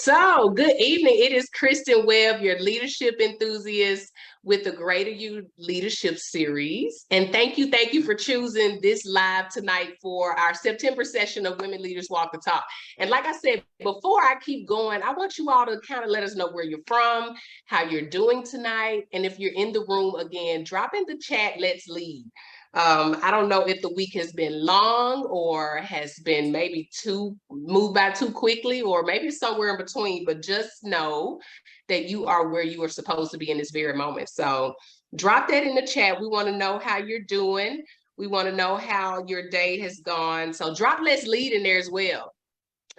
So, good evening. It is Christina Webb, your leadership enthusiast with the Greater You Leadership Series. And thank you for choosing this live tonight for our September session of Women Leaders Walk the Talk. And like I said, before I keep going, I want you all to kind of let us know where you're from, how you're doing tonight. And if you're in the room again, drop in the chat, let's lead. I don't know if the week has been long or has been maybe moved by too quickly, or maybe somewhere in between, but just know that you are where you are supposed to be in this very moment. So drop that in the chat. We want to know how you're doing. We want to know how your day has gone. So drop let's lead in there as well.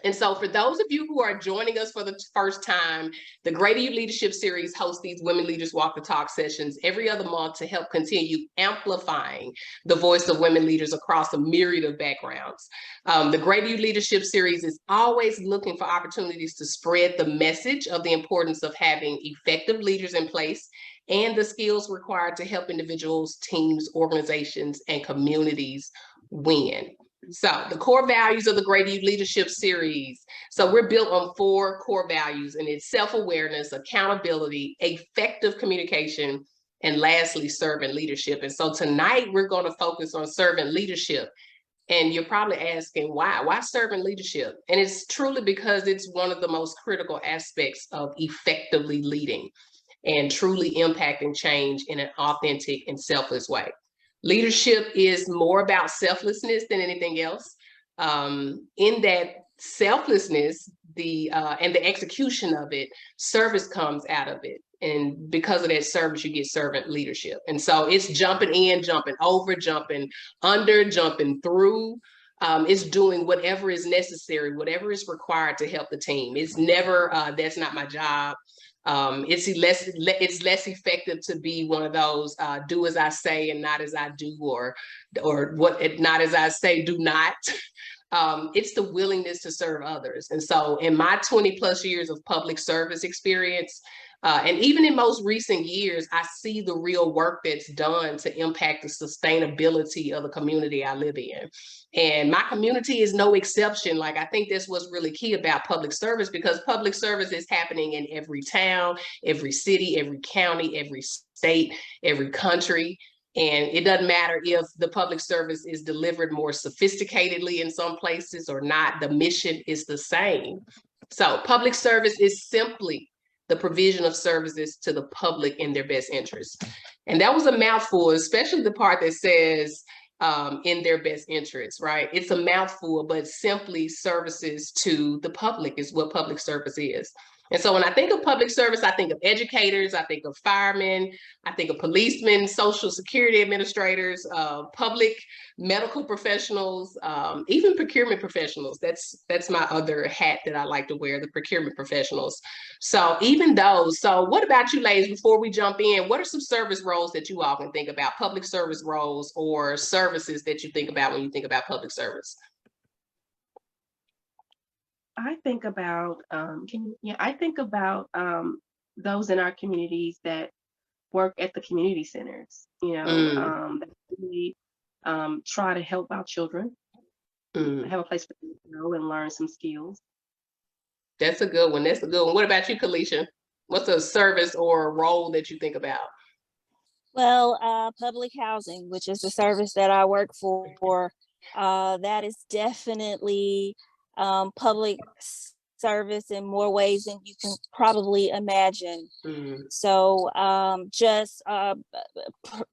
And so for those of you who are joining us for the first time, the Greater You Leadership Series hosts these Women Leaders Walk the Talk sessions every other month to help continue amplifying the voice of women leaders across a myriad of backgrounds. The Greater You Leadership Series is always looking for opportunities to spread the message of the importance of having effective leaders in place and the skills required to help individuals, teams, organizations, and communities win. So the core values of the Greater You Leadership Series. So we're built on 4 core values, and it's self-awareness, accountability, effective communication, and lastly, servant leadership. And so tonight we're going to focus on servant leadership. And you're probably asking why? Why servant leadership? And it's truly because it's one of the most critical aspects of effectively leading and truly impacting change in an authentic and selfless way. Leadership is more about selflessness than anything else. In that selflessness, and the execution of it, service comes out of it. And because of that service, you get servant leadership. And so it's jumping in, jumping over, jumping under, jumping through. It's doing whatever is necessary, whatever is required to help the team. It's never, that's not my job. It's less effective to be one of those do as I say and not as I do, or what not as I say, do not. It's the willingness to serve others. And so in my 20 plus years of public service experience, and even in most recent years, I see the real work that's done to impact the sustainability of the community I live in. And my community is no exception. Like, I think that's what's really key about public service, because public service is happening in every town, every city, every county, every state, every country. And it doesn't matter if the public service is delivered more sophisticatedly in some places or not, the mission is the same. So public service is simply the provision of services to the public in their best interest. And that was a mouthful, especially the part that says in their best interest, right? It's a mouthful, but simply services to the public is what public service is. And so when I think of public service, I think of educators, I think of firemen, I think of policemen, social security administrators, public medical professionals, even procurement professionals. That's my other hat that I like to wear, the procurement professionals. So even those. So what about you ladies, before we jump in, what are some service roles that you all can think about, public service roles or services that you think about when you think about public service? I think about those in our communities that work at the community centers, that really try to help our children have a place for them to go and learn some skills. That's a good one. That's a good one. What about you, Kelitia? What's a service or a role that you think about? Well, public housing, which is the service that I work for, that is definitely public service in more ways than you can probably imagine. So just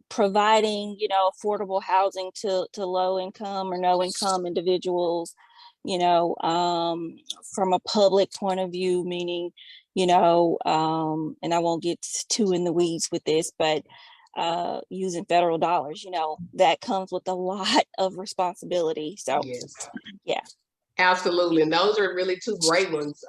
providing, affordable housing to low income or no income individuals, from a public point of view, meaning, and I won't get too in the weeds with this, but using federal dollars, that comes with a lot of responsibility. So yes. Yeah. Absolutely. And those are really 2 great ones.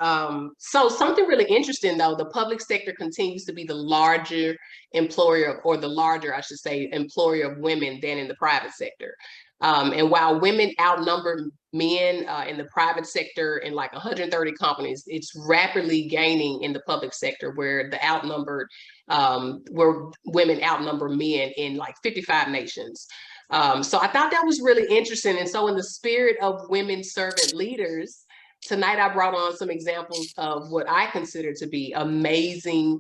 So something really interesting, though, the public sector continues to be the larger employer, or the larger, I should say, employer of women than in the private sector. And while women outnumber men in the private sector in like 130 companies, it's rapidly gaining in the public sector, where where women outnumber men in like 55 nations. So I thought that was really interesting. And so in the spirit of women servant leaders, tonight I brought on some examples of what I consider to be amazing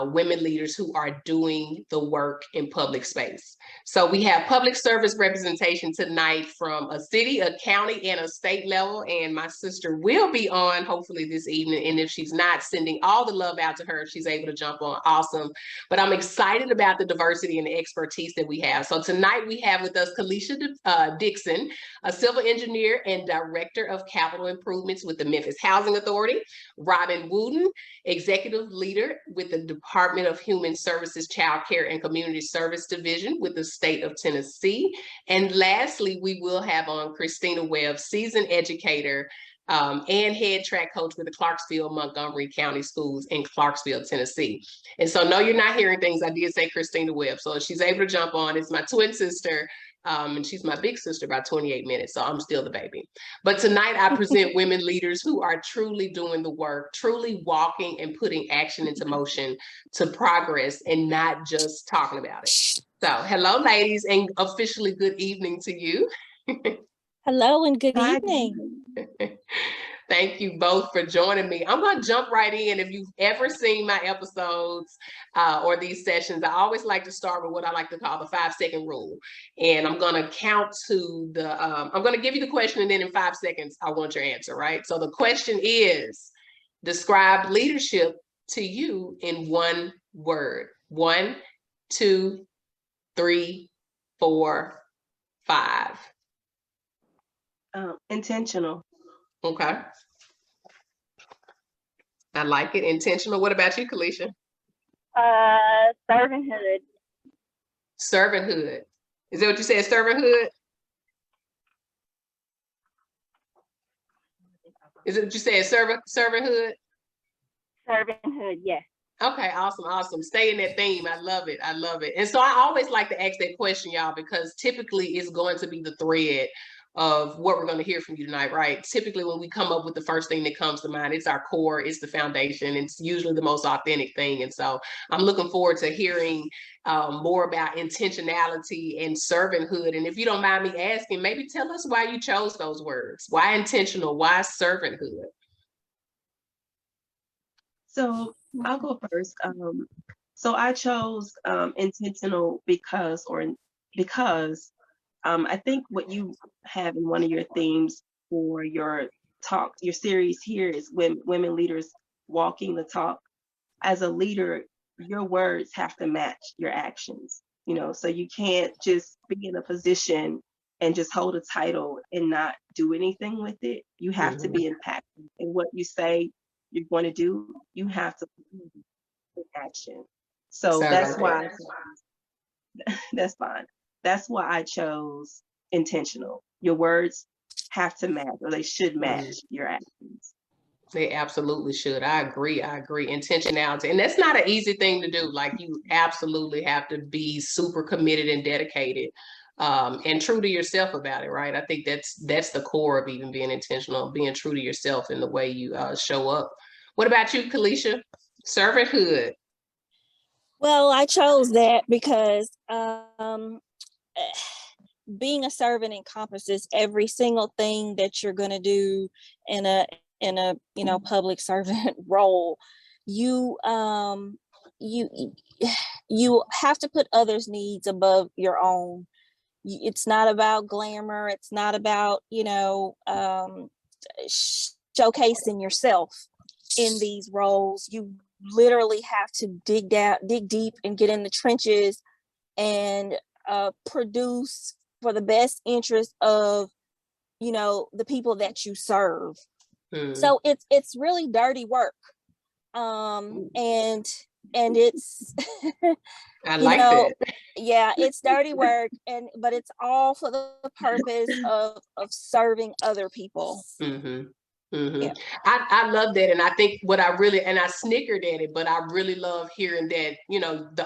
women leaders who are doing the work in public space. So we have public service representation tonight from a city, a county, and a state level. And my sister will be on hopefully this evening. And if she's not, sending all the love out to her if she's able to jump on. Awesome. But I'm excited about the diversity and the expertise that we have. So tonight we have with us Kelitia Dixon, a civil engineer and director of capital improvements with the Memphis Housing Authority. Robin Wooten, executive leader with the Department of Human Services, Child Care and Community Service Division with the state of Tennessee. And lastly, we will have on Christina Webb, seasoned educator and head track coach with the Clarksville Montgomery County Schools in Clarksville, Tennessee. And so no, you're not hearing things. I did say Christina Webb. So if she's able to jump on, it's my twin sister. And she's my big sister by 28 minutes, so I'm still the baby. But tonight I present women leaders who are truly doing the work, truly walking and putting action into motion to progress and not just talking about it. So hello, ladies, and officially good evening to you. Hello and good evening. Thank you both for joining me. I'm going to jump right in. If you've ever seen my episodes or these sessions, I always like to start with what I like to call the 5-second rule. And I'm going to count to the, I'm going to give you the question, and then in 5 seconds, I want your answer, right? So the question is, describe leadership to you in one word. 1, 2, 3, 4, 5. Intentional. Okay. I like it. Intentional. What about you, Kelitia? Servanthood. Servanthood. Is that what you said? Servanthood? Is it what you said? Servanthood? Servanthood, yes. Okay, awesome, awesome. Stay in that theme. I love it. I love it. And so I always like to ask that question, y'all, because typically it's going to be the thread of what we're going to hear from you tonight, right? Typically when we come up with the first thing that comes to mind, it's our core, it's the foundation, it's usually the most authentic thing. And so I'm looking forward to hearing more about intentionality and servanthood. And if you don't mind me asking, maybe tell us why you chose those words. Why intentional? Why servanthood? So I'll go first. So I chose intentional because I think what you have in one of your themes for your talk, your series here is women leaders walking the talk. As a leader, your words have to match your actions, so you can't just be in a position and just hold a title and not do anything with it. You have to be impactful in what you say you're going to do. You have to put in action. So that's why that's fine. That's why I chose intentional. Your words have to match, or they should match your actions. They absolutely should. I agree. Intentionality. And that's not an easy thing to do. Like, you absolutely have to be super committed and dedicated and true to yourself about it, right? I think that's the core of even being intentional, being true to yourself in the way you show up. What about you, Kelitia? Servanthood. Well, I chose that because being a servant encompasses every single thing that you're going to do in a public servant role. You have to put others' needs above your own. It's not about glamour. It's not about showcasing yourself in these roles. You literally have to dig deep and get in the trenches and produce for the best interest of the people that you serve. So it's really dirty work, and it's I like that. Yeah, it's dirty work, but it's all for the purpose of serving other people. Yeah. I love that. And I think I snickered at it, but I really love hearing that, the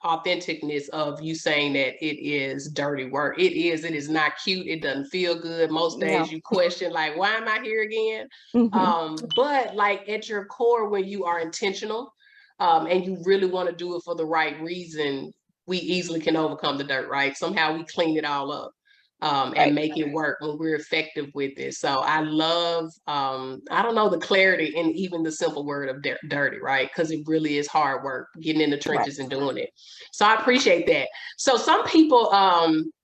authenticness of you saying that it is dirty work. It is not cute. It doesn't feel good. Most days you question, like, why am I here again? But like at your core, when you are intentional and you really want to do it for the right reason, we easily can overcome the dirt, right? Somehow we clean it all up. and make it work when we're effective with it. So I love, I don't know, the clarity in even the simple word of dirty, right? Because it really is hard work getting in the trenches and doing it. So I appreciate that. So some people,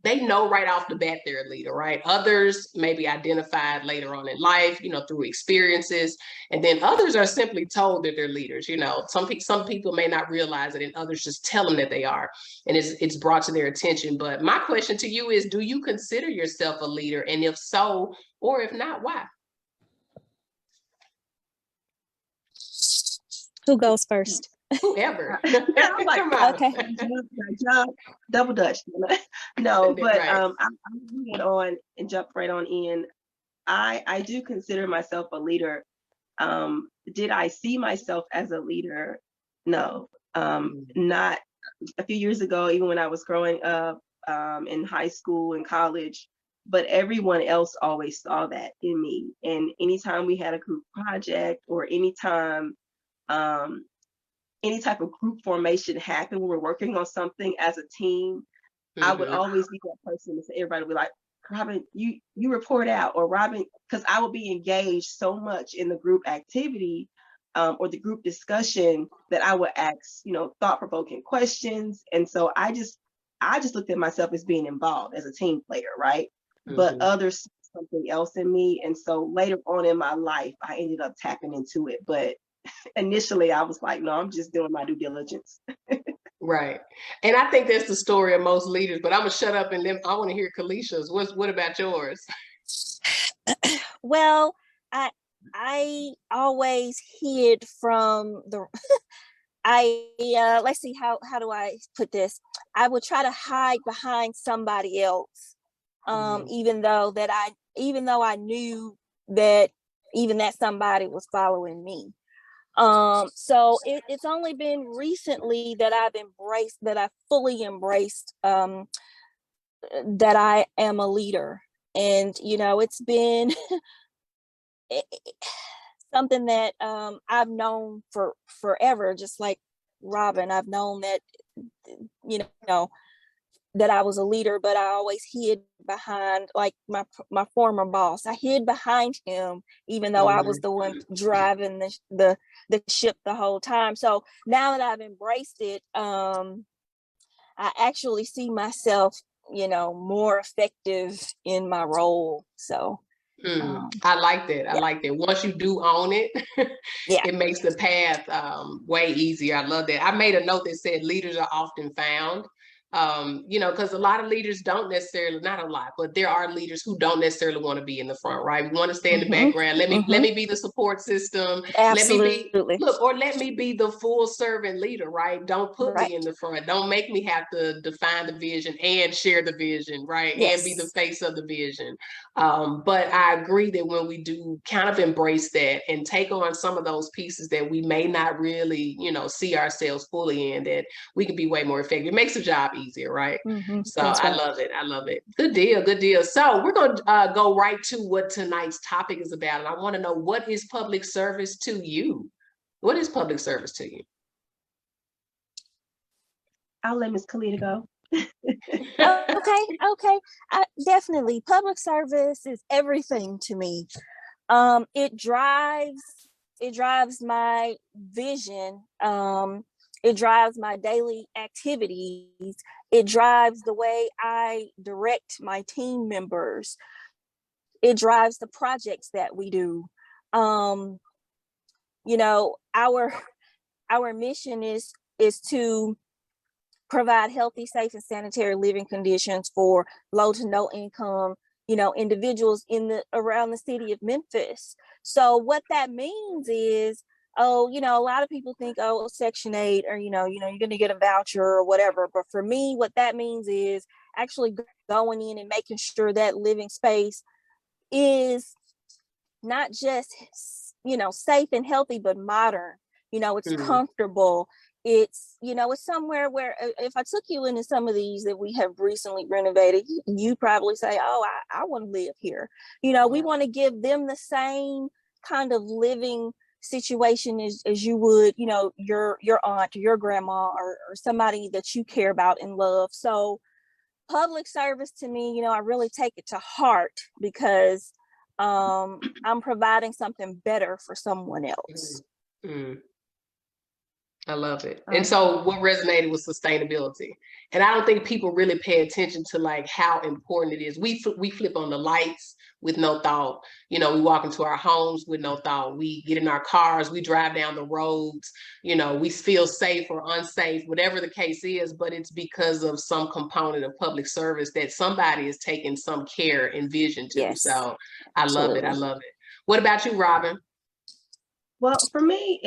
they know right off the bat they're a leader, right? Others maybe identified later on in life, through experiences. And then others are simply told that they're leaders. Some people may not realize it, and others just tell them that they are. And it's brought to their attention. But my question to you is, do you consider yourself a leader? And if so, or if not, why? Who goes first? Whoever. Okay. Double Dutch. No, but right. I'm moving on and jump right on in. I do consider myself a leader. Did I see myself as a leader? No. Not a few years ago, even when I was growing up, in high school and college, but everyone else always saw that in me. And anytime we had a group project, or anytime any type of group formation happened, when we're working on something as a team, I would always be that person to say, everybody would be like, Robin, you report out, or Robin, because I would be engaged so much in the group activity, or the group discussion, that I would ask, thought-provoking questions. And so I just looked at myself as being involved as a team player, right? But others saw something else in me. And so later on in my life, I ended up tapping into it. But initially I was like, no, I'm just doing my due diligence. Right. And I think that's the story of most leaders, but I'm gonna shut up and then I want to hear Kelitia's. What about yours? Well, I always hid from the let's see, how do I put this? I would try to hide behind somebody else. Even though I knew that even that somebody was following me. So it's only been recently that I fully embraced that I am a leader. And it's been something that I've known for forever, just like Robin. I've known that that I was a leader, but I always hid behind, like, my former boss. I hid behind him, even though I was the one driving the ship the whole time. So now that I've embraced it, I actually see myself, more effective in my role. So I like that. I like that. Once you do own it, it makes the path way easier. I love that. I made a note that said leaders are often found. Because a lot of leaders don't necessarily, not a lot, but there are leaders who don't necessarily want to be in the front, right? We want to stay in the background. Let me be the support system. Absolutely. Let me be the full servant leader, right? Don't put me in the front. Don't make me have to define the vision and share the vision, right? Yes. And be the face of the vision. But I agree that when we do kind of embrace that and take on some of those pieces that we may not really, see ourselves fully in, that we can be way more effective. It makes the job easier, right? So I love it. I love it. Good deal. So we're going to go right to what tonight's topic is about. And I want to know, what is public service to you? What is public service to you? I'll let Ms. Kelitia go. Okay. Definitely. Public service is everything to me. It drives my vision. It drives my daily activities. It drives the way I direct my team members. It drives the projects that we do. Our mission is to provide healthy, safe, and sanitary living conditions for low to no income, individuals around the city of Memphis. So what that means is, a lot of people think, Section 8, or, you're going to get a voucher or whatever. But for me, what that means is actually going in and making sure that living space is not just, safe and healthy, but modern. It's comfortable. It's, it's somewhere where if I took you into some of these that we have recently renovated, you probably say, I want to live here. We want to give them the same kind of living situation as you would, your aunt or your grandma or somebody that you care about and love. So public service to me, I really take it to heart because I'm providing something better for someone else. Mm. I love it. And so what resonated with sustainability. And I don't think people really pay attention to like how important it is. We flip on the lights with no thought. We walk into our homes with no thought. We get in our cars, we drive down the roads, we feel safe or unsafe, whatever the case is, but it's because of some component of public service that somebody is taking some care and vision to. Yes, so I love it. I love it. What about you, Robin? Well, for me,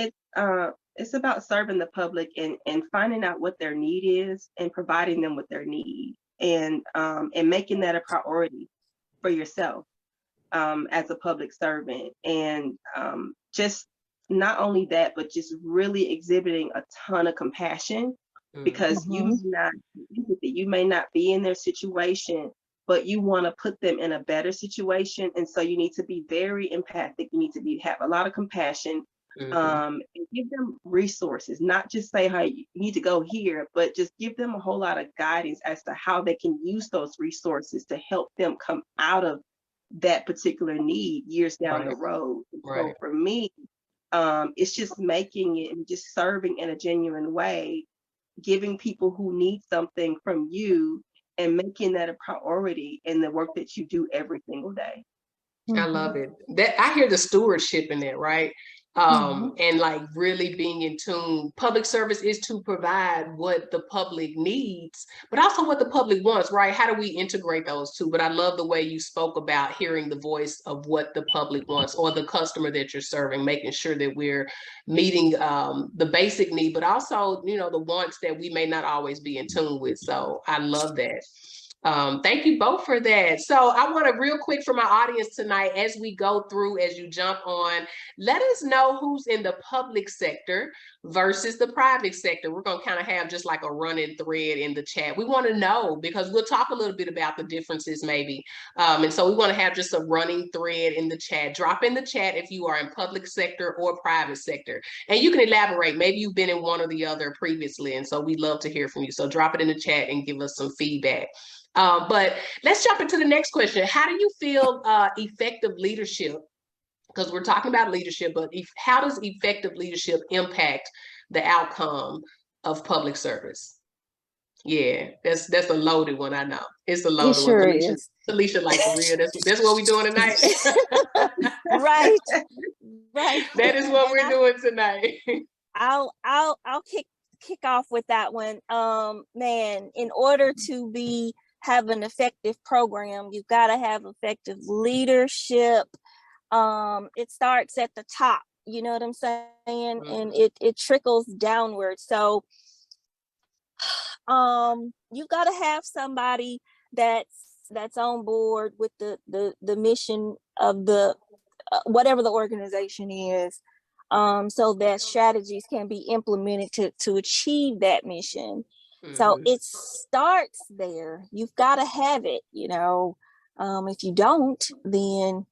it's about serving the public and finding out what their need is and providing them with their need, and making that a priority for yourself as a public servant, and just not only that, but just really exhibiting a ton of compassion, because you may not be in their situation, but you want to put them in a better situation, and so you need to be very empathic. You need to have a lot of compassion. And give them resources, not just say how you need to go here, but just give them a whole lot of guidance as to how they can use those resources to help them come out of that particular need years down the road. So for me, it's just making it and just serving in a genuine way, giving people who need something from you and making that a priority in the work that you do every single day. I love it. That I hear the stewardship in that, right? And like really being in tune. Public service is to provide what the public needs, but also what the public wants, right? How do we integrate those two? But I love the way you spoke about hearing the voice of what the public wants or the customer that you're serving, making sure that we're meeting the basic need, but also, the wants that we may not always be in tune with. So I love that. Thank you both for that. So I want to real quick for my audience tonight, as we go through, as you jump on, let us know who's in the public sector versus the private sector. We're going to kind of have just like a running thread in the chat. We want to know because we'll talk a little bit about the differences maybe. And so we want to have just a running thread in the chat. Drop in the chat if you are in public sector or private sector. And you can elaborate. Maybe you've been in one or the other previously. And so we'd love to hear from you. So drop it in the chat and give us some feedback. But let's jump into the next question. How do you feel effective leadership? Because we're talking about leadership, but how does effective leadership impact the outcome of public service? Yeah, that's a loaded one. I know it's a loaded one. Kelitia, Kelitia, like for real. That's what we're doing tonight. Right. That is what we're doing tonight. I'll kick off with that one. Man, in order to have an effective program, you've got to have effective leadership. It starts at the top, you know what I'm saying? And it trickles downward. So you've got to have somebody that's on board with the mission of the whatever the organization is, so that strategies can be implemented to achieve that mission. So it starts there. You've got to have it, if you don't, then,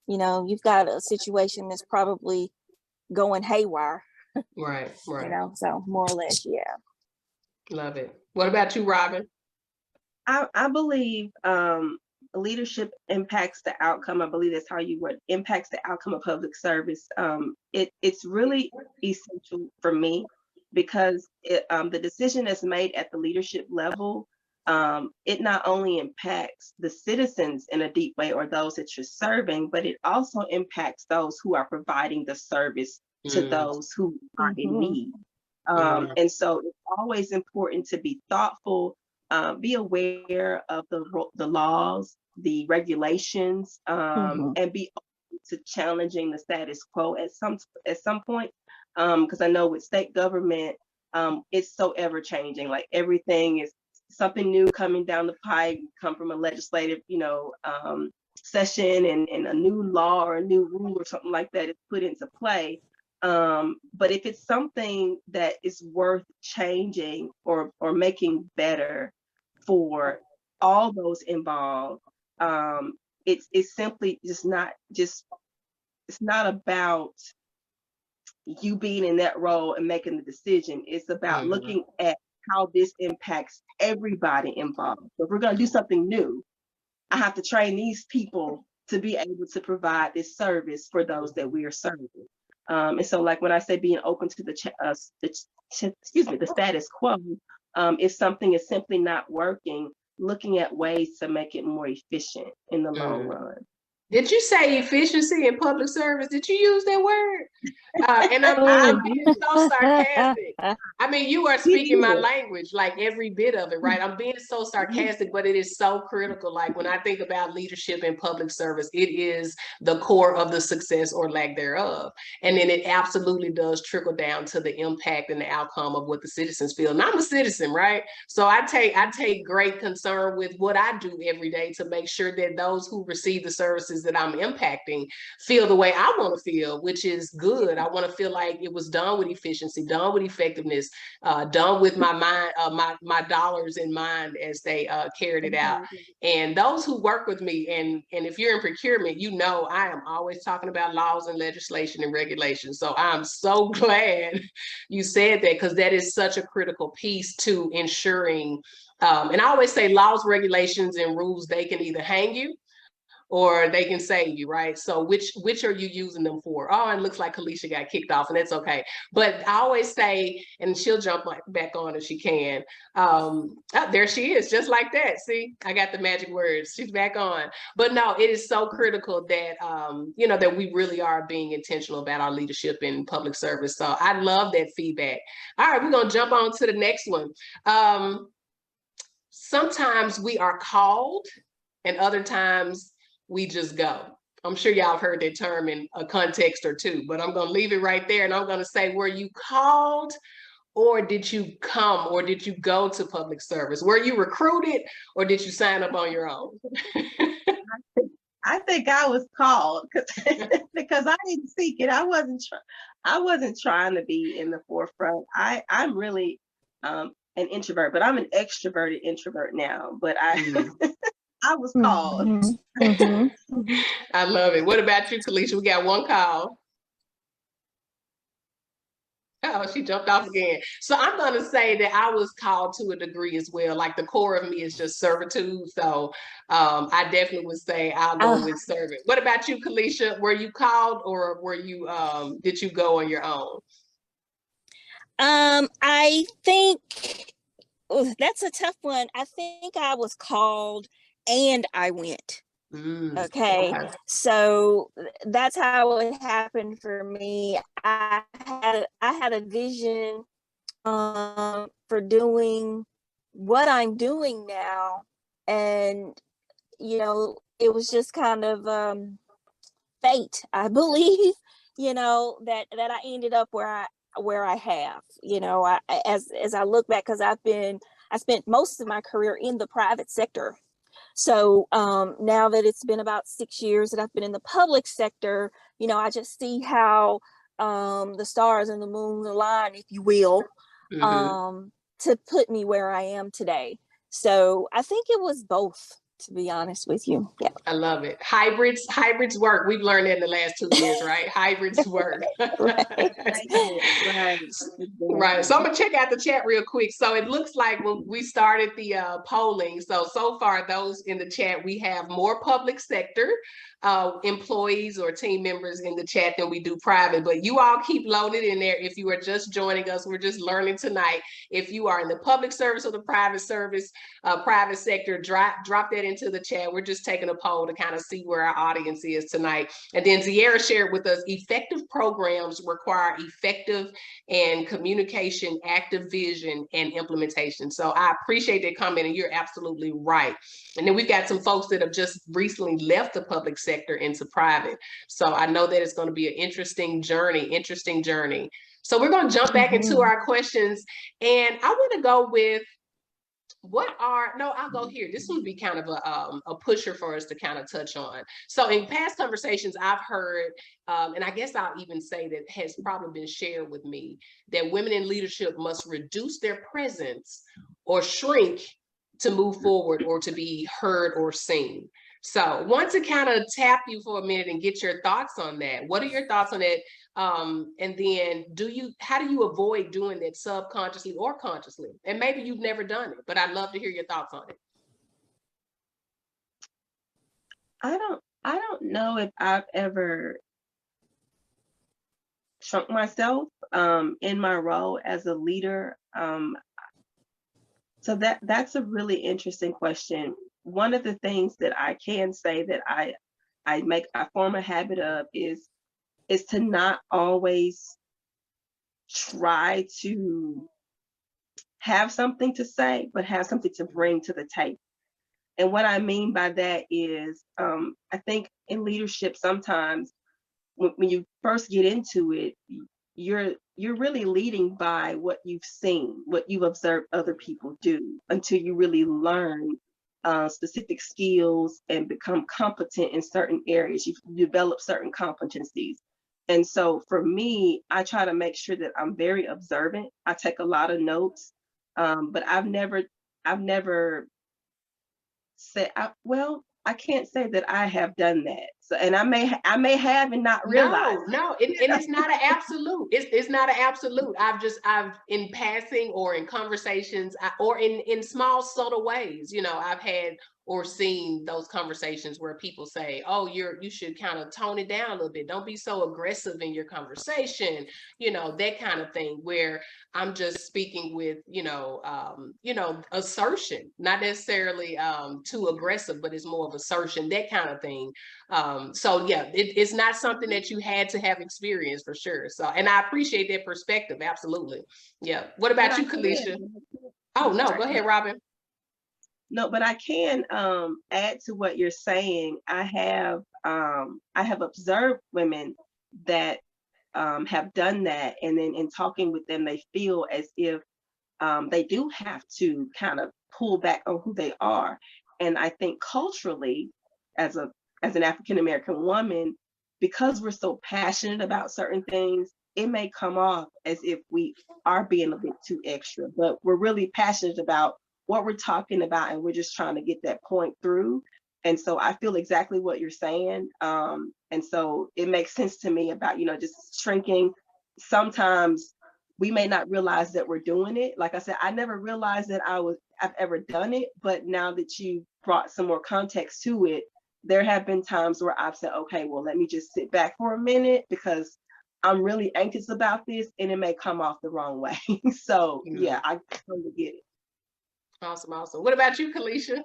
you've got a situation that's probably going haywire. Right. So more or less, yeah. Love it. What about you, Robin? I believe leadership impacts the outcome. I believe that's how you would impacts the outcome of public service. It's really essential for me because the decision that's made at the leadership level, it not only impacts the citizens in a deep way or those that you're serving, but it also impacts those who are providing the service to those who are in need. And so it's always important to be thoughtful, be aware of the laws, the regulations, and be open to challenging the status quo at some point. Because I know with state government, it's so ever changing. Like everything is something new coming down the pipe, come from a legislative, session, and a new law or a new rule or something like that is put into play. But if it's something that is worth changing or making better for all those involved, it's simply it's not about you being in that role and making the decision. It's about looking at how this impacts everybody involved. So if we're going to do something new, I have to train these people to be able to provide this service for those that we are serving. And so, like when I say being open to the status quo, if something is simply not working, looking at ways to make it more efficient in the long run. Did you say efficiency in public service? Did you use that word? And I'm being so sarcastic. I mean, you are speaking my language, like every bit of it, right? I'm being so sarcastic, but it is so critical. Like when I think about leadership in public service, it is the core of the success or lack thereof. And then it absolutely does trickle down to the impact and the outcome of what the citizens feel. And I'm a citizen, right? So I take great concern with what I do every day to make sure that those who receive the services that I'm impacting feel the way I want to feel, which is good. I want to feel like it was done with efficiency, done with effectiveness, done with my mind, my dollars in mind as they carried it out. And those who work with me, and if you're in procurement, you know I am always talking about laws and legislation and regulations. So I'm so glad you said that, because that is such a critical piece to ensuring. And I always say laws, regulations, and rules, they can either hang you or they can save you, right? So which are you using them for? Oh, it looks like Kelitia got kicked off, and that's okay. But I always say, and she'll jump back on if she can. Oh, there she is, just like that. See, I got the magic words. She's back on. But no, it is so critical that that we really are being intentional about our leadership in public service. So I love that feedback. All right, we're gonna jump on to the next one. Sometimes we are called, and other times we just go. I'm sure y'all have heard that term in a context or two, but I'm going to leave it right there. And I'm going to say, were you called, or did you come, or did you go to public service? Were you recruited, or did you sign up on your own? I think I was called because I didn't seek it. I wasn't trying to be in the forefront. I'm really an introvert, but I'm an extroverted introvert now. But I was called. I love it. What about you, Kelitia? We got one call. Oh, she jumped off again. So I'm going to say that I was called to a degree as well. Like the core of me is just servitude. So I definitely would say I'll go with servant. What about you, Kelitia? Were you called, or were you did you go on your own? I think that's a tough one. I think I was called and I went. Okay, so that's how it happened for me. I had a vision for doing what I'm doing now, and it was just kind of fate, I believe. That I ended up where I have. As I look back, because I spent most of my career in the private sector. So now that it's been about 6 years that I've been in the public sector, I just see how the stars and the moon align, if you will, to put me where I am today. So I think it was both, to be honest with you. Yeah. I love it. Hybrids work. We've learned that in the last 2 years, right? Hybrids work. Right. So I'm gonna check out the chat real quick. So it looks like when we started the polling, so far those in the chat, we have more public sector employees or team members in the chat than we do private, but you all keep loaded in there. If you are just joining us, we're just learning tonight. If you are in the public service or the private service, private sector, drop that into the chat. We're just taking a poll to kind of see where our audience is tonight. And then Ziera shared with us, effective programs require effective and communication, active vision, and implementation. So I appreciate that comment, and you're absolutely right. And then we've got some folks that have just recently left the public sector into private. So I know that it's going to be an interesting journey. So we're going to jump back into our questions, and I want to go with I'll go here. This would be kind of a pusher for us to kind of touch on. So in past conversations, I've heard, and I guess I'll even say that has probably been shared with me, that women in leadership must reduce their presence or shrink to move forward or to be heard or seen. So want to kind of tap you for a minute and get your thoughts on that. What are your thoughts on that? And then how do you avoid doing that subconsciously or consciously? And maybe you've never done it, but I'd love to hear your thoughts on it. I don't know if I've ever shrunk myself in my role as a leader. So that's a really interesting question. One of the things that I can say that I form a habit of is to not always try to have something to say, but have something to bring to the table. And what I mean by that is, I think in leadership sometimes when you first get into it, you're really leading by what you've seen, what you've observed other people do, until you really learn specific skills and become competent in certain areas. You develop certain competencies. And so for me, I try to make sure that I'm very observant. I take a lot of notes, but I've never said, I can't say that I have done that. So, and I may have and not realize. No, and it's not an absolute. It's not an absolute. I've in passing or in conversations or in small subtle ways, I've had or seen those conversations where people say, "Oh, you should kind of tone it down a little bit. Don't be so aggressive in your conversation," that kind of thing. Where I'm just speaking with, assertion, not necessarily too aggressive, but it's more of assertion, that kind of thing. So yeah, it's not something that you had to have experience for sure. So, and I appreciate that perspective. Absolutely. Yeah. What about you, Kelitia? Oh no, go ahead, Robin. No, but I can add to what you're saying. I have observed women that have done that, and then in talking with them, they feel as if they do have to kind of pull back on who they are. And I think culturally, as an African American woman, because we're so passionate about certain things, it may come off as if we are being a bit too extra, but we're really passionate about what we're talking about, and we're just trying to get that point through. And so I feel exactly what you're saying. And so it makes sense to me about, just shrinking. Sometimes we may not realize that we're doing it. Like I said, I never realized that I've ever done it, but now that you brought some more context to it, there have been times where I've said, okay, well, let me just sit back for a minute because I'm really anxious about this and it may come off the wrong way. So yeah, I totally get it. Awesome. What about you, Kelitia?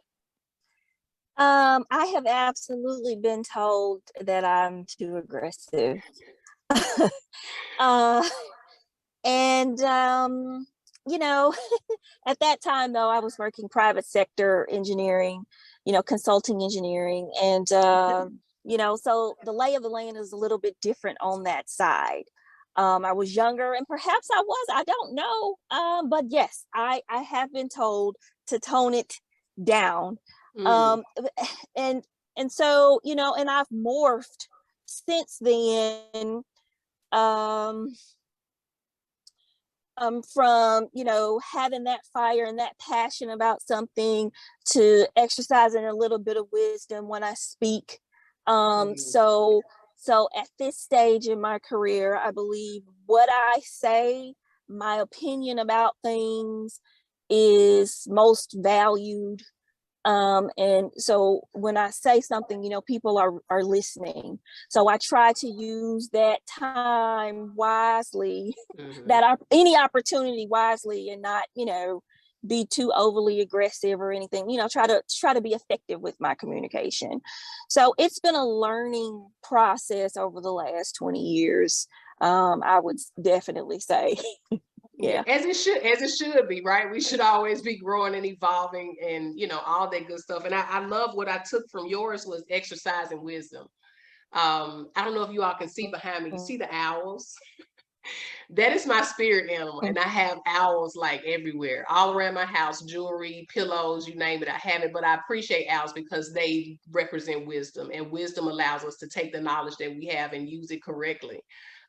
I have absolutely been told that I'm too aggressive. And at that time though, I was working private sector engineering, consulting engineering, and so the lay of the land is a little bit different on that side. I was younger, and perhaps I don't know. But yes, I have been told to tone it down. And so, and I've morphed since then, from, having that fire and that passion about something to exercising a little bit of wisdom when I speak. So at this stage in my career, I believe what I say, my opinion about things, is most valued. And so when I say something, people are listening. So I try to use that time wisely, any opportunity wisely, and not, be too overly aggressive or anything. Try to be effective with my communication. So it's been a learning process over the last 20 years. I would definitely say. Yeah. As it should be, right? We should always be growing and evolving and, all that good stuff. And I love what I took from yours was exercising wisdom. I don't know if you all can see behind me. You see the owls? That is my spirit animal. And I have owls like everywhere, all around my house, jewelry, pillows, you name it, I have it. But I appreciate owls because they represent wisdom, and wisdom allows us to take the knowledge that we have and use it correctly.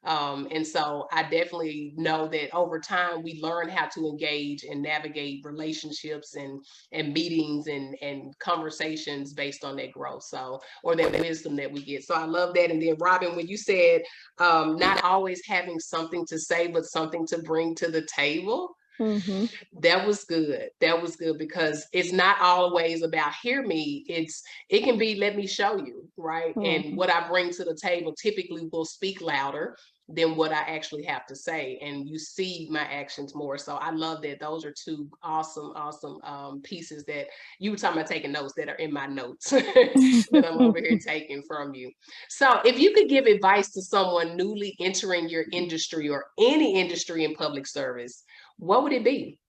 And so I definitely know that over time we learn how to engage and navigate relationships and meetings and conversations based on that growth. So, or that wisdom that we get. So I love that. And then Robin, when you said not always having something to say, but something to bring to the table. Mm-hmm. That was good. That was good, because it's not always about hear me. It can be let me show you, right? Mm-hmm. And what I bring to the table typically will speak louder than what I actually have to say, and you see my actions more. So I love that. Those are two awesome pieces that you were talking about taking notes that are in my notes that I'm over here taking from you. So if you could give advice to someone newly entering your industry or any industry in public service, what would it be?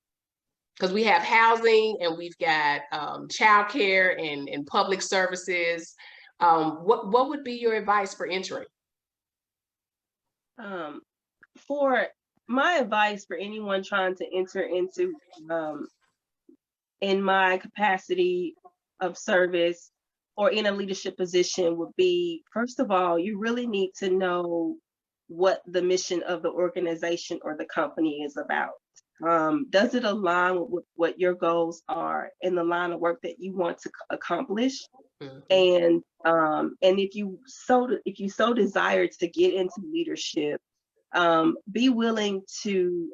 Because we have housing and we've got childcare and public services. What would be your advice for entering? For my advice for anyone trying to enter into in my capacity of service or in a leadership position would be, first of all, you really need to know what the mission of the organization or the company is about. Does it align with what your goals are in the line of work that you want to accomplish? Mm-hmm. And if you so desire to get into leadership, be willing to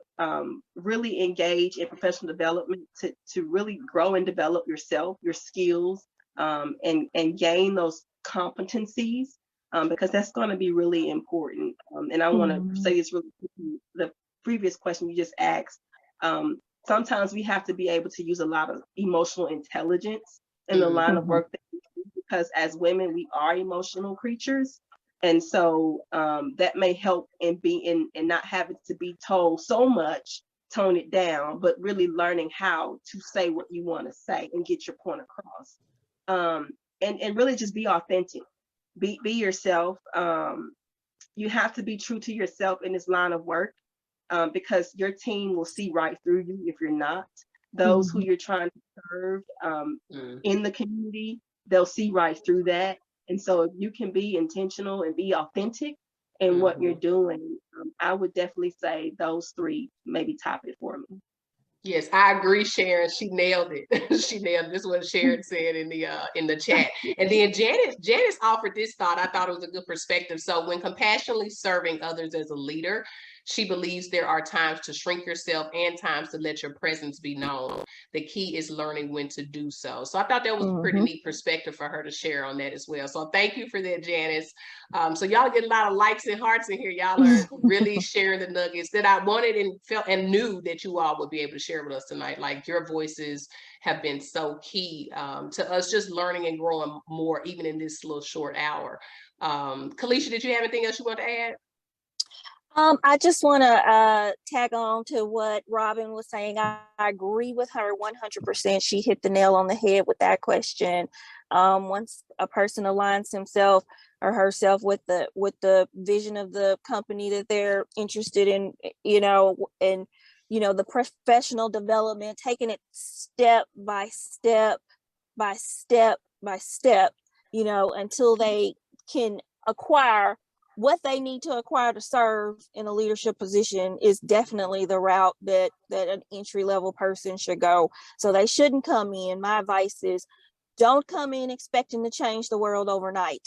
really engage in professional development to really grow and develop yourself, your skills, and gain those competencies, because that's going to be really important. And I want to say this really quickly. The previous question you just asked, sometimes we have to be able to use a lot of emotional intelligence in the line of work that we do, because as women, we are emotional creatures. And so that may help in not having to be told so much, tone it down, but really learning how to say what you want to say and get your point across. And really just be authentic, be yourself. You have to be true to yourself in this line of work, because your team will see right through you if you're not. Those who you're trying to serve in the community, they'll see right through that. And so if you can be intentional and be authentic in what you're doing, I would definitely say those three maybe top it for me. Yes, I agree, Sharon. She nailed it. She nailed it. This is what Sharon said in the chat. And then Janice offered this thought. I thought it was a good perspective. So when compassionately serving others as a leader, she believes there are times to shrink yourself and times to let your presence be known. The key is learning when to do so. So I thought that was a pretty neat perspective for her to share on that as well. So thank you for that, Janice. So y'all get a lot of likes and hearts in here. Y'all are really sharing the nuggets that I wanted and felt and knew that you all would be able to share with us tonight. Like, your voices have been so key to us just learning and growing more, even in this little short hour. Kelitia, did you have anything else you want to add? I just want to tag on to what Robin was saying. I agree with her 100%. She hit the nail on the head with that question. Once a person aligns himself or herself with the vision of the company that they're interested in, and the professional development, taking it step by step by step by step, until they can acquire what they need to acquire to serve in a leadership position, is definitely the route that an entry-level person should go. So they shouldn't come in. My advice is, don't come in expecting to change the world overnight.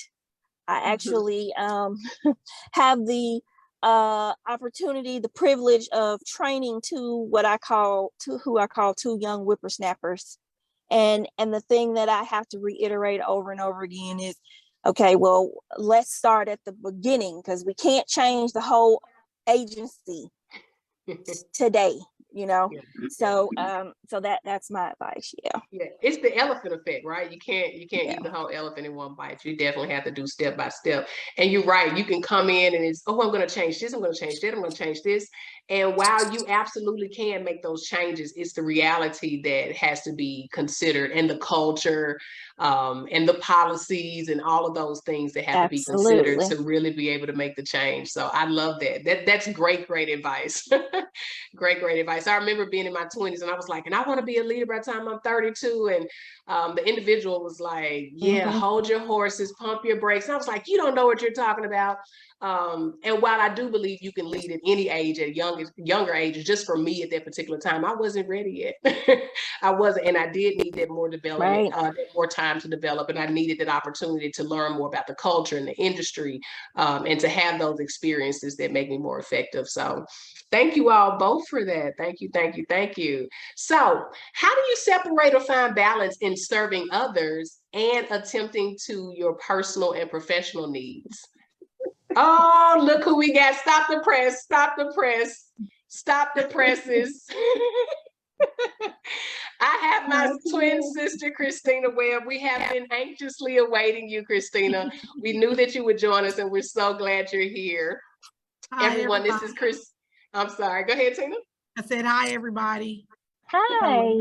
I actually have the opportunity, the privilege of training who I call two young whippersnappers. And the thing that I have to reiterate over and over again is, okay, well, let's start at the beginning, because we can't change the whole agency today, Yeah. So that's my advice. Yeah, it's the elephant effect, right? You can't eat the whole elephant in one bite. You definitely have to do step by step. And you're right, you can come in and it's, I'm going to change this, I'm going to change that, I'm going to change this. And while you absolutely can make those changes, it's the reality that has to be considered, and the culture, and the policies and all of those things that have to be considered Absolutely. to really be able to make the change. So I love that. That's great advice. Great advice. I remember being in my 20s and I was like, and I want to be a leader by the time I'm 32. And the individual was like, yeah, hold your horses, pump your brakes. And I was like, you don't know what you're talking about. And while I do believe you can lead at any age, at younger ages, just for me at that particular time, I wasn't ready yet. I wasn't, and I did need that more development, more time to develop, and I needed that opportunity to learn more about the culture and the industry, and to have those experiences that make me more effective. So thank you all both for that. Thank you. So how do you separate or find balance in serving others and attempting to your personal and professional needs? Oh, look who we got. Stop the press. Stop the presses. I have my twin sister, Christina Webb. We have been anxiously awaiting you, Christina. We knew that you would join us, and we're so glad you're here. Hi, everyone, this is Chris. I'm sorry. Go ahead, Tina. I said, hi, everybody. Hi.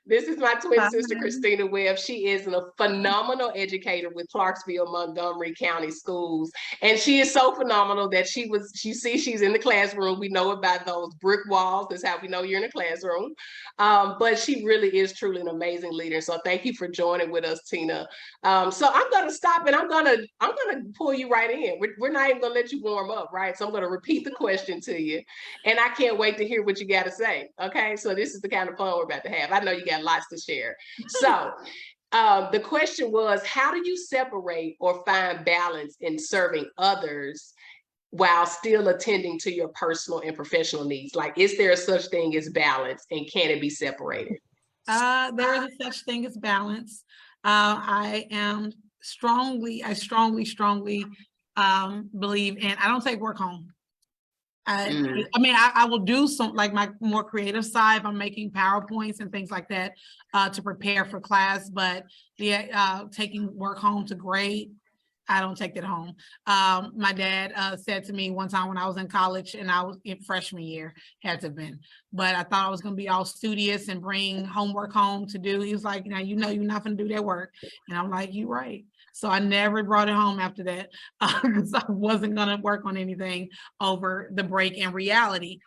This is my twin sister, Christina Webb. She is a phenomenal educator with Clarksville, Montgomery County Schools. And she is so phenomenal that she's in the classroom. We know about those brick walls. That's how we know you're in a classroom. But she really is truly an amazing leader. So thank you for joining with us, Tina. So I'm going to stop and I'm going to pull you right in. We're not even going to let you warm up, right? So I'm going to repeat the question to you. And I can't wait to hear what you got to say. Okay. So this is the kind of fun we're about to have. I know you got lots to share. So the question was, how do you separate or find balance in serving others while still attending to your personal and professional needs? Like, is there a such thing as balance, and can it be separated? There is a such thing as balance. I strongly believe, and I don't take work home. I mean, I will do some, like my more creative side. I'm making PowerPoints and things like that to prepare for class, but taking work home to grade, I don't take that home. My dad said to me one time when I was in college, and I was in freshman year, had to have been, but I thought I was going to be all studious and bring homework home to do. He was like, now, you know, you're not going to do that work. And I'm like, you're right. So I never brought it home after that because I wasn't going to work on anything over the break in reality.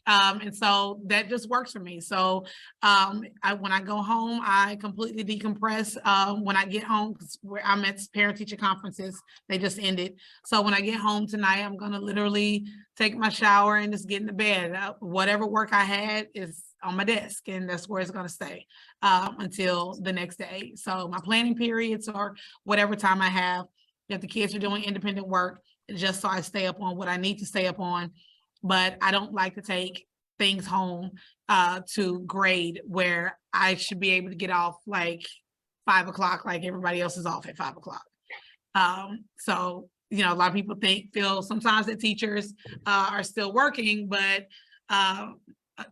And so that just works for me. So when I go home, I completely decompress. When I get home, because I'm at parent-teacher conferences, they just ended. So when I get home tonight, I'm going to literally take my shower and just get in the bed. Whatever work I had is on my desk, and that's where it's going to stay until the next day. So my planning periods, or whatever time I have, if the kids are doing independent work, just so I stay up on what I need to stay up on. But I don't like to take things home to grade where I should be able to get off like 5 o'clock, like everybody else is off at 5 o'clock. So, you know, a lot of people feel sometimes that teachers are still working, but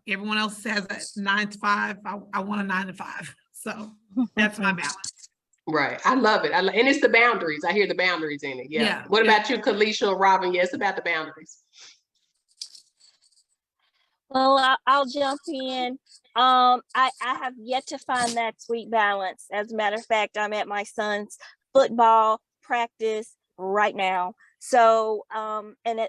everyone else has a 9 to 5. I want a 9 to 5. So that's my balance. Right. I love it. And it's the boundaries. I hear the boundaries in it. Yeah. What about you, Kelitia or Robin? Yes, about the boundaries. Well, I'll jump in. I have yet to find that sweet balance. As a matter of fact, I'm at my son's football practice right now. So, I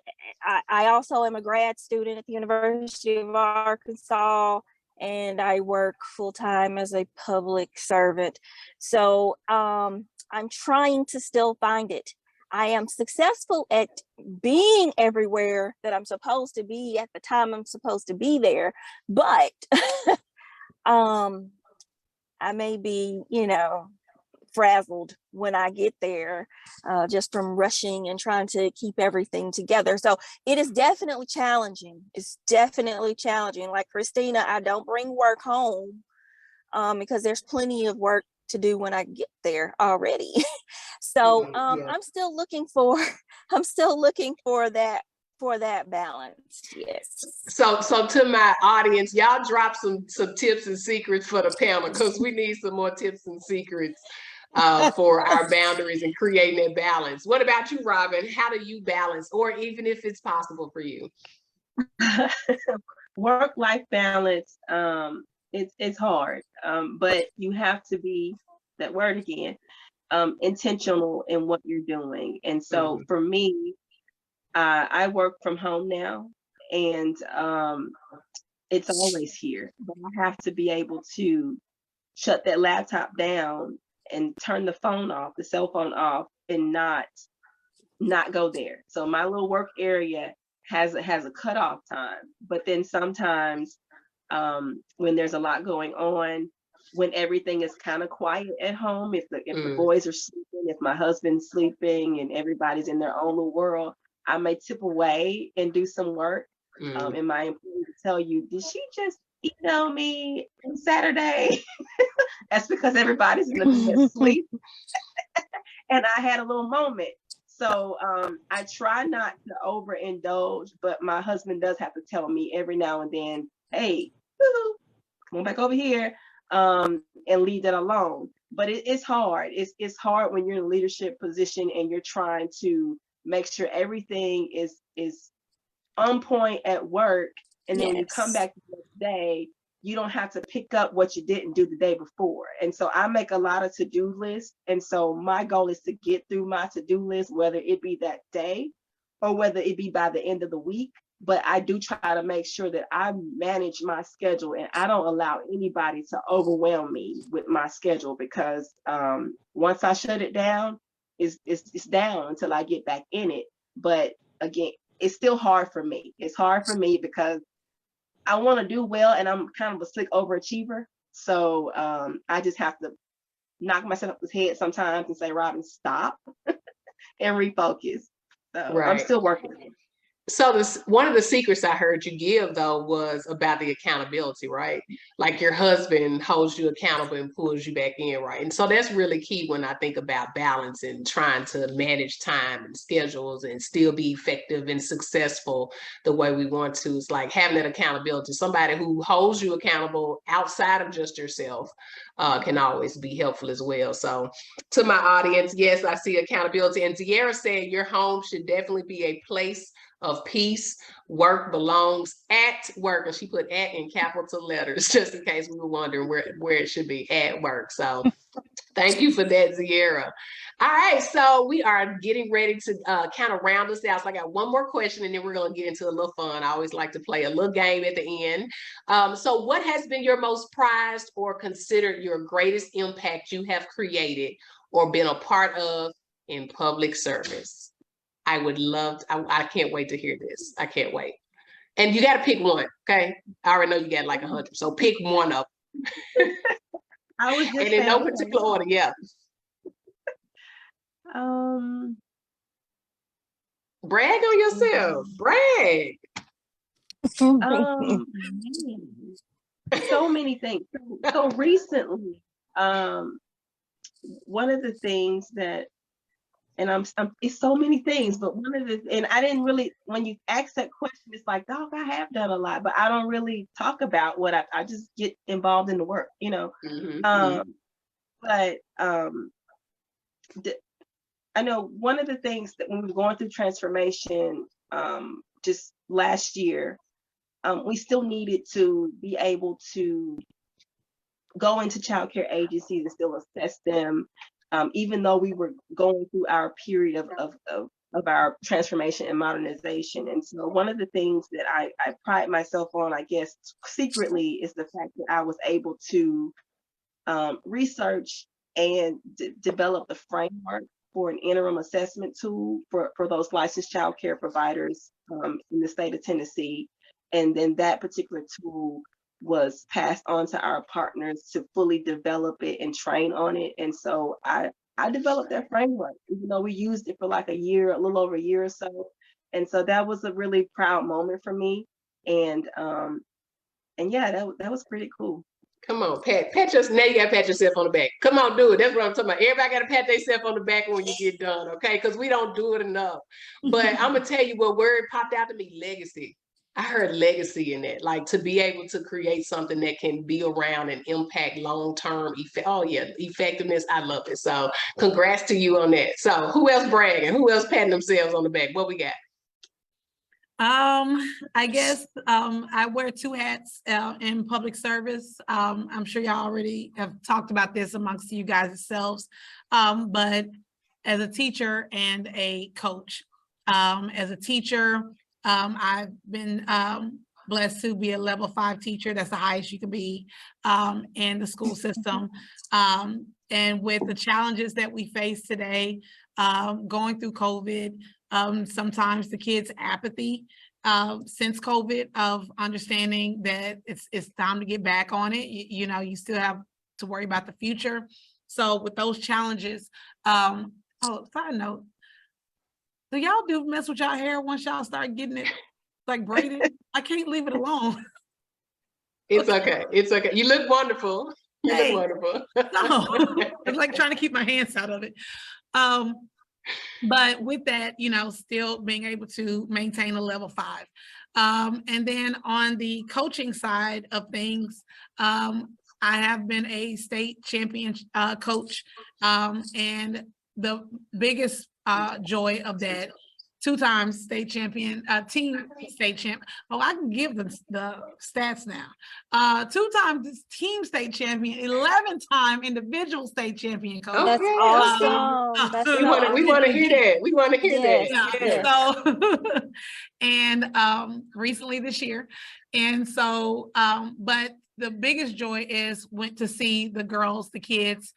also am a grad student at the University of Arkansas, and I work full-time as a public servant. So I'm trying to still find it. I am successful at being everywhere that I'm supposed to be at the time I'm supposed to be there, but I may be, you know, frazzled when I get there just from rushing and trying to keep everything together. So it is definitely challenging. It's definitely challenging. Like Christina, I don't bring work home because there's plenty of work to do when I get there already. So I'm still looking for that balance. Yes. So to my audience, y'all drop some tips and secrets for the panel, because we need some more tips and secrets for our boundaries and creating that balance. What about you, Robin? How do you balance, or even if it's possible for you? Work-life balance, it's hard, but you have to be, that word again, intentional in what you're doing. And so for me, I work from home now, and it's always here, but I have to be able to shut that laptop down and turn the phone off, the cell phone off, and not go there. So my little work area has a cutoff time, but then sometimes when there's a lot going on, when everything is kind of quiet at home, if the boys are sleeping, if my husband's sleeping, and everybody's in their own little world, I may tip away and do some work. And my employee will tell you, did she just email me on Saturday? That's because everybody's in the sleep. And I had a little moment. So I try not to overindulge, but my husband does have to tell me every now and then, hey, come on back over here, and leave that alone. But it's hard. It's hard when you're in a leadership position and you're trying to make sure everything is on point at work. And then when you come back the next day, you don't have to pick up what you didn't do the day before. And so I make a lot of to-do lists. And so my goal is to get through my to-do list, whether it be that day or whether it be by the end of the week. But I do try to make sure that I manage my schedule and I don't allow anybody to overwhelm me with my schedule, because once I shut it down, it's down until I get back in it. But again, it's still hard for me. It's hard for me because I want to do well, and I'm kind of a slick overachiever. So I just have to knock myself up the head sometimes and say, Robin, stop and refocus. So I'm still working on it. So one of the secrets I heard you give, though, was about the accountability, right? Like your husband holds you accountable and pulls you back in, right? And so that's really key when I think about balance and trying to manage time and schedules and still be effective and successful the way we want to. It's like having that accountability. Somebody who holds you accountable outside of just yourself can always be helpful as well. So to my audience, yes, I see accountability. And Tiara said your home should definitely be a place of peace. Work belongs at work, and she put "at" in capital letters just in case we were wondering where it should be, at work. So thank you for that, Ziera. All right, so we are getting ready to kind of round this out. So I got one more question, and then we're going to get into a little fun. I always like to play a little game at the end. So what has been your most prized or considered your greatest impact you have created or been a part of in public service? I would love to, I can't wait to hear this. I can't wait. And you got to pick one, okay? I already know you got like 100, so pick one of them. I was just and in no particular order, yeah. Brag on yourself. Brag. So many things. So recently, one of the things that, and it's so many things, but one of the, and I didn't really, when you ask that question, it's like, dog, I have done a lot, but I don't really talk about what I just get involved in the work, you know. But I know one of the things that when we were going through transformation just last year, we still needed to be able to go into childcare agencies and still assess them, even though we were going through our period of our transformation and modernization. And so one of the things that I pride myself on, I guess, secretly, is the fact that I was able to research and develop the framework for an interim assessment tool for those licensed child care providers in the state of Tennessee. And then that particular tool was passed on to our partners to fully develop it and train on it. And so I developed that framework, even though we used it for like a year, a little over a year or so. And so that was a really proud moment for me. And yeah, that was pretty cool. Come on, pat yourself. Now you gotta pat yourself on the back. Come on, do it. That's what I'm talking about. Everybody gotta pat themselves on the back when you get done, okay? Because we don't do it enough. But I'm gonna tell you what word popped out to me: legacy. I heard legacy in that, like to be able to create something that can be around and impact long-term effectiveness. I love it. So congrats to you on that. So who else bragging? Who else patting themselves on the back? What we got? I guess I wear two hats in public service. I'm sure y'all already have talked about this amongst you guys yourselves, but as a teacher and a coach. As a teacher, I've been blessed to be a level 5 teacher. That's the highest you can be in the school system. And with the challenges that we face today, going through COVID, sometimes the kids' apathy since COVID of understanding that it's time to get back on it. You know, you still have to worry about the future. So with those challenges, oh, side note, do y'all do mess with y'all hair once y'all start getting it like braided? I can't leave it alone. It's okay. It's okay. You look wonderful. You look wonderful. No, it's like trying to keep my hands out of it. But with that, you know, still being able to maintain a level 5. And then on the coaching side of things, I have been a state champion coach. And the biggest joy of that, 2 times state champion, team state champ. Oh, I can give them the stats now. 2 times team state champion, 11-time individual state champion coach. That's awesome. That's we want to hear that. We want to hear that. Yes. So, and recently this year, and so, but the biggest joy is went to see the girls, the kids,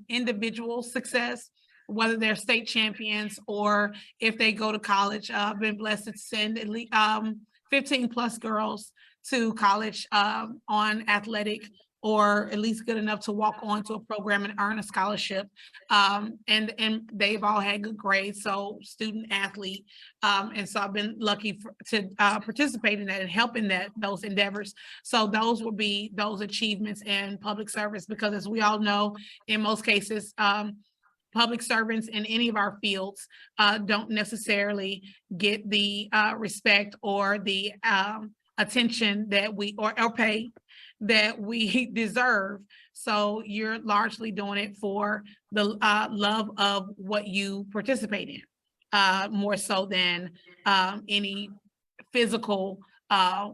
individual success, whether they're state champions or if they go to college. I've been blessed to send at least 15 plus girls to college on athletic, or at least good enough to walk on to a program and earn a scholarship. And they've all had good grades, so student athlete. And so I've been lucky to participate in that and help in those endeavors. So those will be those achievements in public service, because as we all know, in most cases, public servants in any of our fields don't necessarily get the respect or the attention that or pay that we deserve. So you're largely doing it for the love of what you participate in, more so than any physical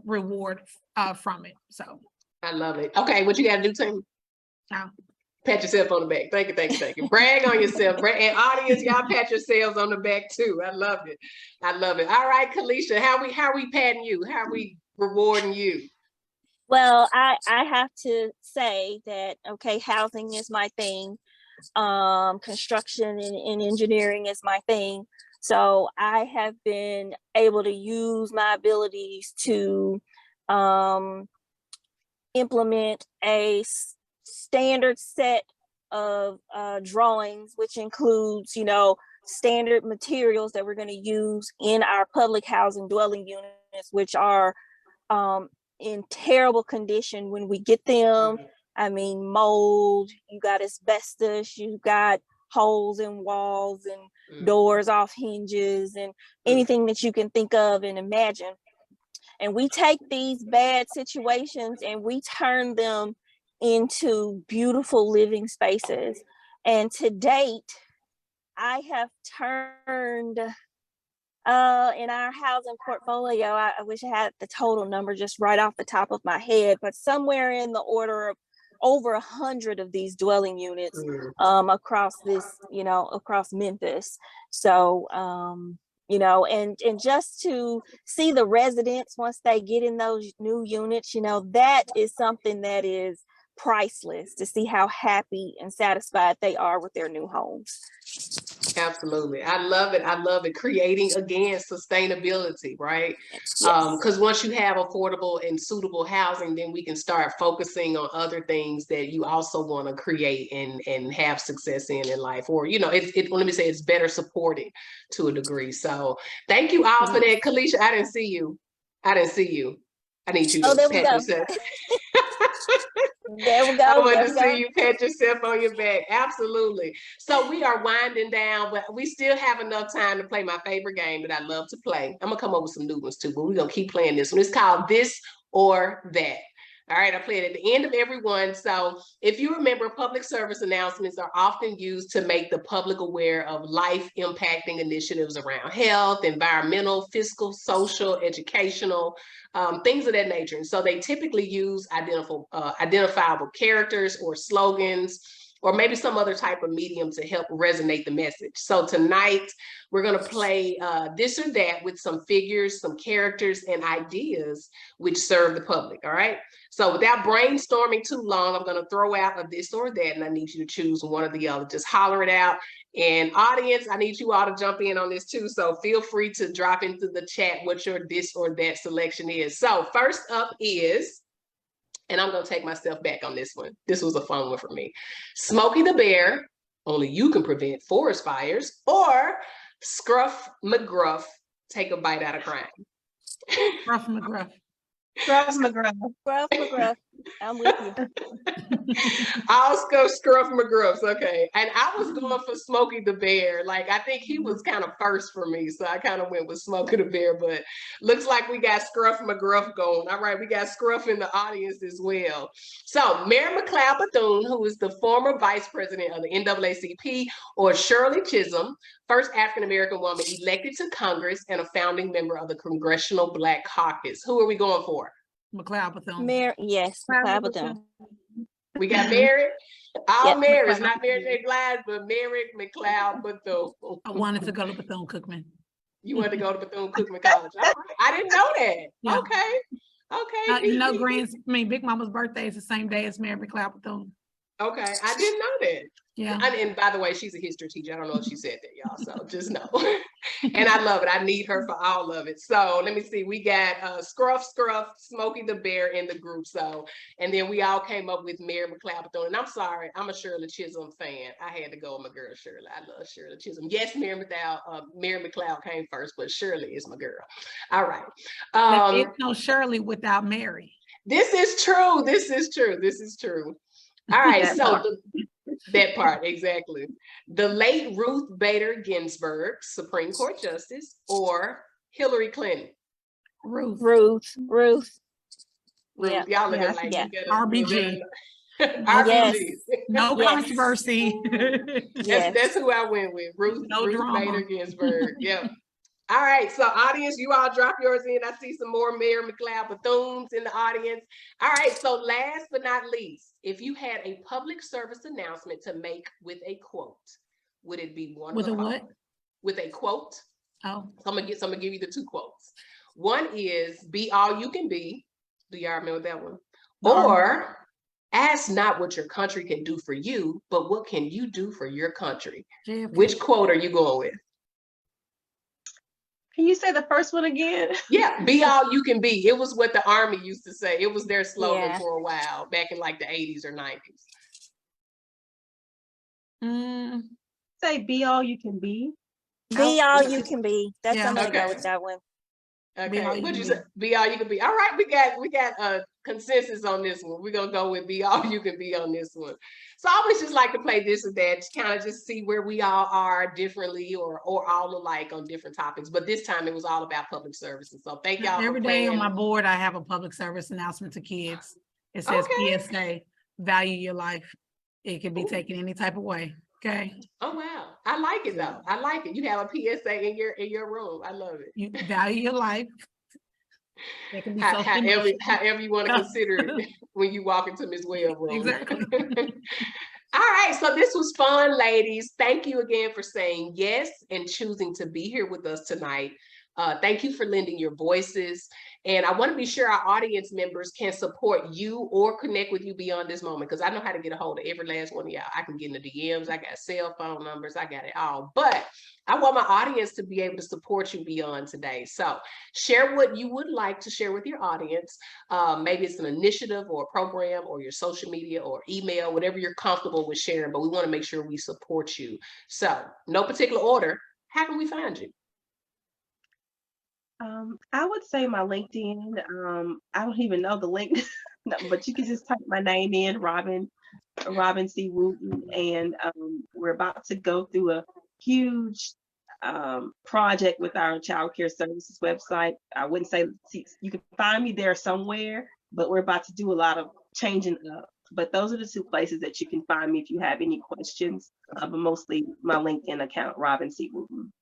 reward from it. So I love it. Okay, what you got to do, Tim? Now, pat yourself on the back. Thank you, thank you, thank you. Brag on yourself. And audience, y'all pat yourselves on the back too. I love it. I love it. All right, Kelitia, how are we patting you? How are we rewarding you? Well, I have to say that, okay, housing is my thing. Construction and engineering is my thing. So I have been able to use my abilities to implement a standard set of drawings, which includes, you know, standard materials that we're going to use in our public housing dwelling units, which are in terrible condition when we get them. I mean, mold, you got asbestos, you got holes in walls and doors off hinges and anything that you can think of and imagine. And we take these bad situations and we turn them into beautiful living spaces. And to date, I have turned in our housing portfolio, I wish I had the total number just right off the top of my head, but somewhere in the order of over 100 of these dwelling units across this, you know, across Memphis. So, you know, and just to see the residents once they get in those new units, you know, that is something that is priceless, to see how happy and satisfied they are with their new homes. Absolutely. I love it. I love it. Creating, again, sustainability, right? Yes. Because once you have affordable and suitable housing, then we can start focusing on other things that you also want to create and have success in life. Or, you know, let me say it's better supported to a degree. So thank you all for that. Kelitia, I didn't see you. I need you to pat yourself. There we go. I want to see you pat yourself on your back. Absolutely. So we are winding down, but we still have enough time to play my favorite game that I love to play. I'm going to come up with some new ones too, but we're going to keep playing this one. It's called This or That. All right, I play it at the end of every one. So if you remember, public service announcements are often used to make the public aware of life impacting initiatives around health, environmental, fiscal, social, educational, things of that nature. And so they typically use identifiable characters or slogans, or maybe some other type of medium to help resonate the message. So tonight, we're gonna play this or that with some figures, some characters, and ideas which serve the public, all right? So without brainstorming too long, I'm gonna throw out a this or that, and I need you to choose one or the other. Just holler it out. And audience, I need you all to jump in on this too. So feel free to drop into the chat what your this or that selection is. So first up is, and I'm gonna take myself back on this one. This was a fun one for me. Smokey the Bear, only you can prevent forest fires, or Scruff McGruff, take a bite out of crime. Scruff McGruff. Scruff McGruff. Scruff McGruff. I'm with you. I'll go Scruff McGruffs, okay. And I was going for Smokey the Bear. Like, I think he was kind of first for me, so I kind of went with Smokey the Bear, but looks like we got Scruff McGruff going. All right, we got Scruff in the audience as well. So Mary McLeod Bethune, who is the former vice president of the NAACP, or Shirley Chisholm, first African-American woman elected to Congress and a founding member of the Congressional Black Caucus. Who are we going for? McLeod Bethune. Yes, McLeod Bethune. We got Mary. All Yep. Marys, not Mary J. Blige, but Mary McLeod Bethune. I wanted to go to Bethune-Cookman. You wanted to go to Bethune-Cookman College. All right. I didn't know that. Yeah. Okay. You know, Big Mama's birthday is the same day as Mary McLeod Bethune. Okay, I didn't know that. Yeah. And by the way, she's a history teacher. I don't know if she said that, y'all, so just know. And I love it. I need her for all of it. So let me see. We got Scruff, Smokey the Bear in the group. So, and then we all came up with Mary McLeod Bethune. And I'm sorry, I'm a Shirley Chisholm fan. I had to go with my girl Shirley. I love Shirley Chisholm. Yes, Mary McLeod came first, but Shirley is my girl. All right. There's no Shirley without Mary. This is true. This is true. All right, so that part, exactly. The late Ruth Bader Ginsburg, Supreme Court Justice, or Hillary Clinton? Ruth. Yeah. Y'all look at like RBG. RBG. No controversy. That's who I went with. Ruth Bader Ginsburg. Yeah. All right, so audience, you all drop yours in. I see some more Mary McLeod Bethunes in the audience. All right, so last but not least, if you had a public service announcement to make with a quote, would it be one with a what? With a quote. Oh. So I'm gonna give you the two quotes. One is "Be all you can be." Do y'all remember that one? Or "Ask not what your country can do for you, but what can you do for your country?" JFK. Which quote are you going with? Can you say the first one again? Yeah, "Be all you can be." It was what the Army used to say. It was their slogan for a while, back in like the 80s or 90s. Say "Be all you can be." Be all you can be. That's I'm gonna go with that one. Okay, what'd you say? Be all you can be. All right, we got a consensus on this one. We're gonna go with "Be all you can be" on this one. So I always just like to play this or that, to kind of just see where we all are differently or all alike on different topics. But this time it was all about public services. So thank y'all. Every day on my board, I have a public service announcement to kids. It says PSA, value your life. It can be taken any type of way. Okay. Oh wow, I like it though. I like it. You have a PSA in your room. I love it. You value your life. It can be however you want to consider it when you walk into Ms. Webb room. Exactly. All right, so this was fun, ladies. Thank you again for saying yes and choosing to be here with us tonight. Thank you for lending your voices. And I want to be sure our audience members can support you or connect with you beyond this moment, because I know how to get a hold of every last one of y'all. I can get in the DMs. I got cell phone numbers. I got it all. But I want my audience to be able to support you beyond today. So share what you would like to share with your audience. Maybe it's an initiative or a program or your social media or email, whatever you're comfortable with sharing. But we want to make sure we support you. So no particular order. How can we find you? I would say my LinkedIn. I don't even know the link, but you can just type my name in, Robin C. Wooten, and we're about to go through a huge project with our child care services website. I wouldn't say you can find me there somewhere, but we're about to do a lot of changing up. But those are the two places that you can find me if you have any questions, but mostly my LinkedIn account, Robin C. Wooten.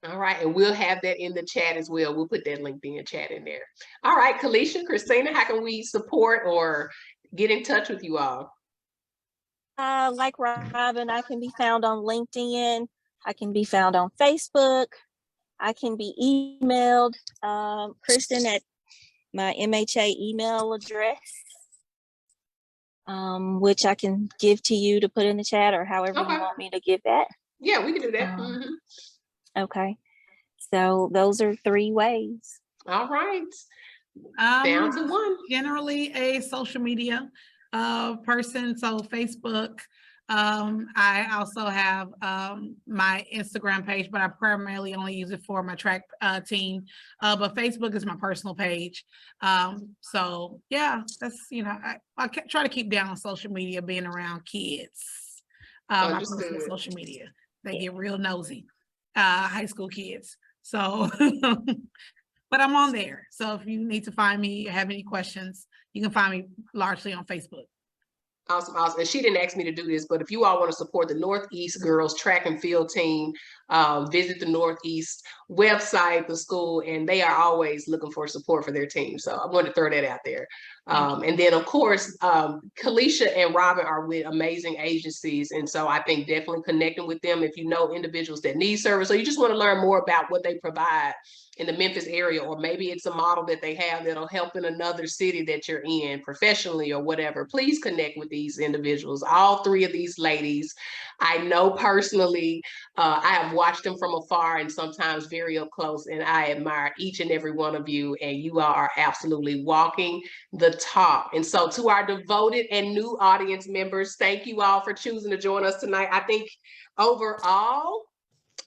All right, and we'll have that in the chat as well. We'll put that LinkedIn chat in there. All right, Kelitia, Christina, how can we support or get in touch with you all? Like Robin, I can be found on LinkedIn. I can be found on Facebook. I can be emailed, Kristen, at my MHA email address, which I can give to you to put in the chat, or however you want me to give that. Yeah, we can do that. Okay. So those are 3 ways. All right. Down to one. Generally a social media person, so Facebook. I also have my Instagram page, but I primarily only use it for my track team. But Facebook is my personal page. So yeah, that's, you know, I try to keep down on social media, being around kids. My personal social media, they get real nosy, high school kids. So, but I'm on there. So if you need to find me or have any questions, you can find me largely on Facebook. Awesome, awesome. And she didn't ask me to do this, but if you all want to support the Northeast Girls Track and Field Team, visit the Northeast website, the school, and they are always looking for support for their team. So I wanted to throw that out there. And then, of course, Kelitia and Robin are with amazing agencies. And so I think definitely connecting with them if you know individuals that need service, or you just want to learn more about what they provide in the Memphis area, or maybe it's a model that they have that'll help in another city that you're in professionally or whatever, please connect with these individuals. All 3 of these ladies, I know personally, I have watched them from afar and sometimes very up close, and I admire each and every one of you, and you all are absolutely walking the talk. And so to our devoted and new audience members, thank you all for choosing to join us tonight. I think overall,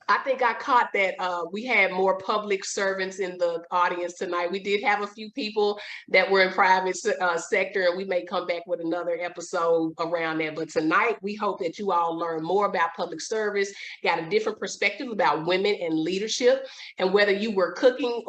I caught that we had more public servants in the audience tonight. We did have a few people that were in private sector, and we may come back with another episode around that. But tonight, we hope that you all learn more about public service, got a different perspective about women and leadership, and whether you were cooking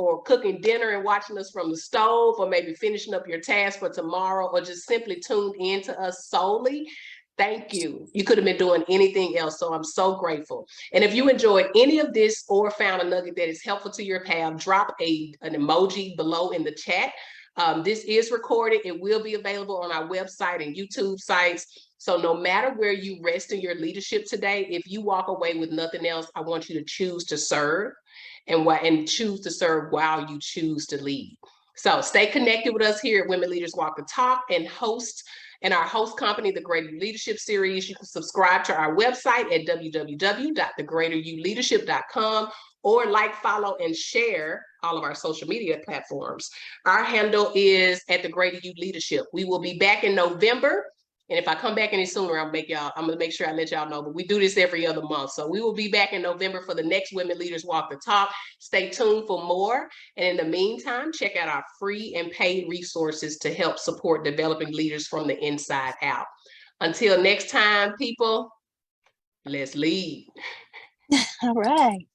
dinner and watching us from the stove, or maybe finishing up your task for tomorrow, or just simply tuned in to us solely. Thank you. You could have been doing anything else, so I'm so grateful. And if you enjoyed any of this or found a nugget that is helpful to your path, drop an emoji below in the chat. This is recorded. It will be available on our website and YouTube sites. So no matter where you rest in your leadership today, if you walk away with nothing else, I want you to choose to serve and choose to serve while you choose to lead. So stay connected with us here at Women Leaders Walk the Talk, and our host company, the Greater You Leadership Series. You can subscribe to our website at www.thegreateryouleadership.com, or like, follow, and share all of our social media platforms. Our handle is at The Greater You Leadership. We will be back in November. And if I come back any sooner, I'm gonna make sure I let y'all know, but we do this every other month. So we will be back in November for the next Women Leaders Walk the Talk. Stay tuned for more. And in the meantime, check out our free and paid resources to help support developing leaders from the inside out. Until next time, people, let's lead. All right.